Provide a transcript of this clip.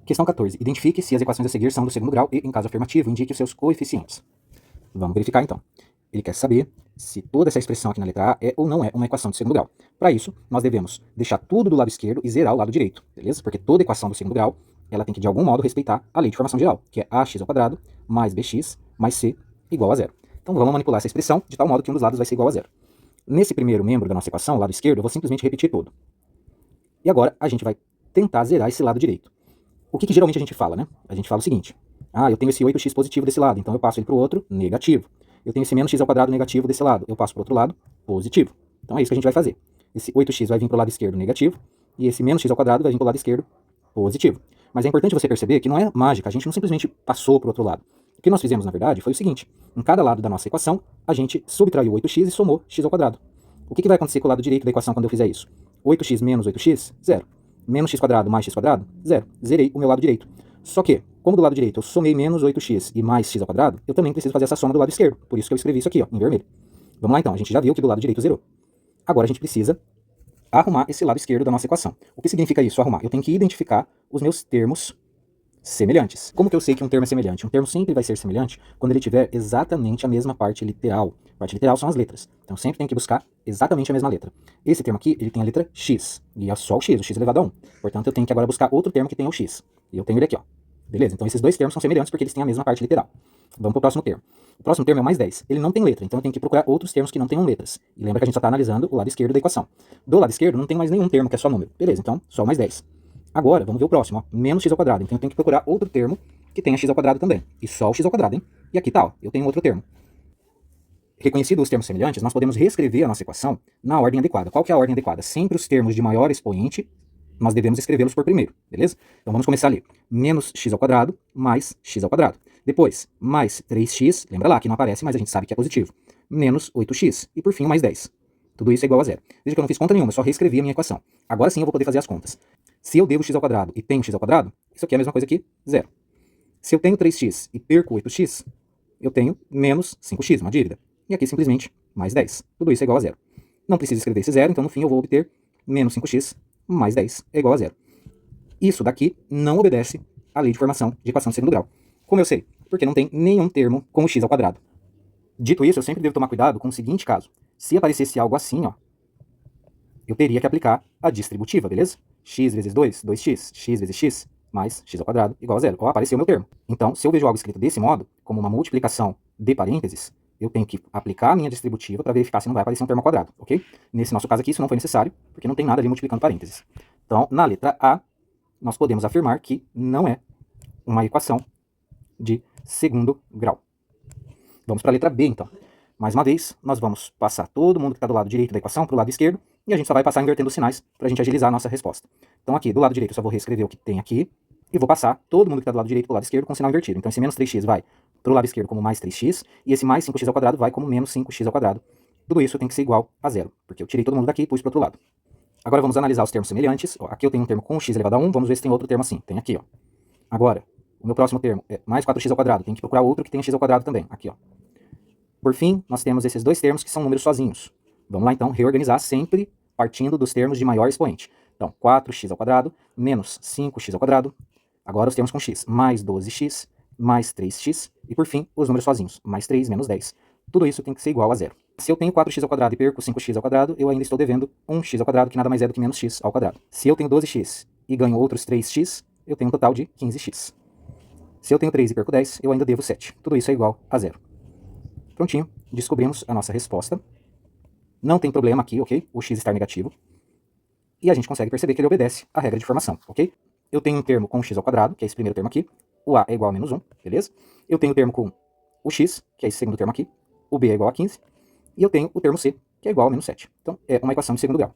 Questão 14. Identifique se as equações a seguir são do segundo grau e, em caso afirmativo, indique os seus coeficientes. Vamos verificar então. Ele quer saber se toda essa expressão aqui na letra A é ou não é uma equação de segundo grau. Para isso, nós devemos deixar tudo do lado esquerdo e zerar o lado direito, beleza? Porque toda equação do segundo grau, ela tem que de algum modo respeitar a lei de formação geral, que é ax² mais bx mais c igual a zero. Então vamos manipular essa expressão de tal modo que um dos lados vai ser igual a zero. Nesse primeiro membro da nossa equação, o lado esquerdo, eu vou simplesmente repetir todo. E agora a gente vai tentar zerar esse lado direito. O que geralmente a gente fala, né? A gente fala o seguinte: eu tenho esse 8x positivo desse lado, então eu passo ele para o outro negativo. Eu tenho esse menos x² negativo desse lado, eu passo para o outro lado positivo. Então é isso que a gente vai fazer. Esse 8x vai vir para o lado esquerdo negativo, e esse menos x² vai vir para o lado esquerdo positivo. Mas é importante você perceber que não é mágica, a gente não simplesmente passou para o outro lado. O que nós fizemos, na verdade, foi o seguinte: em cada lado da nossa equação, a gente subtraiu 8x e somou x². O que vai acontecer com o lado direito da equação quando eu fizer isso? 8x menos 8x, zero. Menos x² mais x², zero. Zerei o meu lado direito. Só que, como do lado direito eu somei menos 8x e mais x², eu também preciso fazer essa soma do lado esquerdo. Por isso que eu escrevi isso aqui, ó, em vermelho. Vamos lá então, a gente já viu que do lado direito zerou. Agora a gente precisa arrumar esse lado esquerdo da nossa equação. O que significa isso, arrumar? Eu tenho que identificar os meus termos semelhantes. Como que eu sei que um termo é semelhante? Um termo sempre vai ser semelhante quando ele tiver exatamente a mesma parte literal. A parte literal são as letras. Então sempre tem que buscar exatamente a mesma letra. Esse termo aqui, ele tem a letra x. E é só o x elevado a 1. Portanto, eu tenho que agora buscar outro termo que tenha o x. E eu tenho ele aqui, ó. Beleza? Então esses dois termos são semelhantes porque eles têm a mesma parte literal. Vamos para o próximo termo. O próximo termo é o mais 10. Ele não tem letra, então eu tenho que procurar outros termos que não tenham letras. E lembra que a gente só está analisando o lado esquerdo da equação. Do lado esquerdo não tem mais nenhum termo que é só número. Beleza, então só o mais 10. Agora, vamos ver o próximo, ó, menos x². Então eu tenho que procurar outro termo que tenha x² também. E só o x², hein? E aqui tá, ó, eu tenho outro termo. Reconhecido os termos semelhantes, nós podemos reescrever a nossa equação na ordem adequada. Qual que é a ordem adequada? Sempre os termos de maior expoente, nós devemos escrevê-los por primeiro, beleza? Então vamos começar ali. Menos x² mais x². Depois, mais 3x, lembra lá que não aparece, mas a gente sabe que é positivo. Menos 8x. E por fim, mais 10. Tudo isso é igual a zero. Veja que eu não fiz conta nenhuma, eu só reescrevi a minha equação. Agora sim eu vou poder fazer as contas. Se eu devo x² e tenho x², isso aqui é a mesma coisa que zero. Se eu tenho 3x e perco 8x, eu tenho menos 5x, uma dívida. E aqui simplesmente mais 10. Tudo isso é igual a zero. Não preciso escrever esse zero, então no fim eu vou obter menos 5x mais 10 é igual a zero. Isso daqui não obedece à lei de formação de equação de segundo grau. Como eu sei? Porque não tem nenhum termo com o x². Dito isso, eu sempre devo tomar cuidado com o seguinte caso. Se aparecesse algo assim, ó, eu teria que aplicar a distributiva, beleza? X vezes 2, 2x. X vezes x mais x² igual a zero. Ó, apareceu o meu termo. Então, se eu vejo algo escrito desse modo, como uma multiplicação de parênteses, eu tenho que aplicar a minha distributiva para verificar se não vai aparecer um termo ao quadrado, ok? Nesse nosso caso aqui, isso não foi necessário, porque não tem nada ali multiplicando parênteses. Então, na letra A, nós podemos afirmar que não é uma equação de segundo grau. Vamos para a letra B, então. Mais uma vez, nós vamos passar todo mundo que está do lado direito da equação para o lado esquerdo, e a gente só vai passar invertendo os sinais para a gente agilizar a nossa resposta. Então aqui, do lado direito, eu só vou reescrever o que tem aqui, e vou passar todo mundo que está do lado direito para o lado esquerdo com o sinal invertido. Então esse menos 3x vai para o lado esquerdo como mais 3x, e esse mais 5x² vai como menos 5x². Tudo isso tem que ser igual a zero, porque eu tirei todo mundo daqui e pus para o outro lado. Agora vamos analisar os termos semelhantes. Ó, aqui eu tenho um termo com x elevado a 1, vamos ver se tem outro termo assim. Tem aqui, ó. Agora, o meu próximo termo é mais 4x², tem que procurar outro que tenha x² também. Aqui, ó. Por fim, nós temos esses dois termos que são números sozinhos. Vamos lá então reorganizar sempre partindo dos termos de maior expoente. Então, 4x² menos 5x². Agora os termos com x, mais 12x, mais 3x. E por fim, os números sozinhos, mais 3 menos 10. Tudo isso tem que ser igual a zero. Se eu tenho 4x² e perco 5x², eu ainda estou devendo 1x², que nada mais é do que menos x ao quadrado. Se eu tenho 12x e ganho outros 3x, eu tenho um total de 15x. Se eu tenho 3 e perco 10, eu ainda devo 7. Tudo isso é igual a zero. Prontinho, descobrimos a nossa resposta. Não tem problema aqui, ok? O x estar negativo. E a gente consegue perceber que ele obedece à regra de formação, ok? Eu tenho um termo com x², que é esse primeiro termo aqui. O a é igual a menos 1, beleza? Eu tenho o termo com o x, que é esse segundo termo aqui. O b é igual a 15. E eu tenho o termo c, que é igual a menos 7. Então, é uma equação de segundo grau.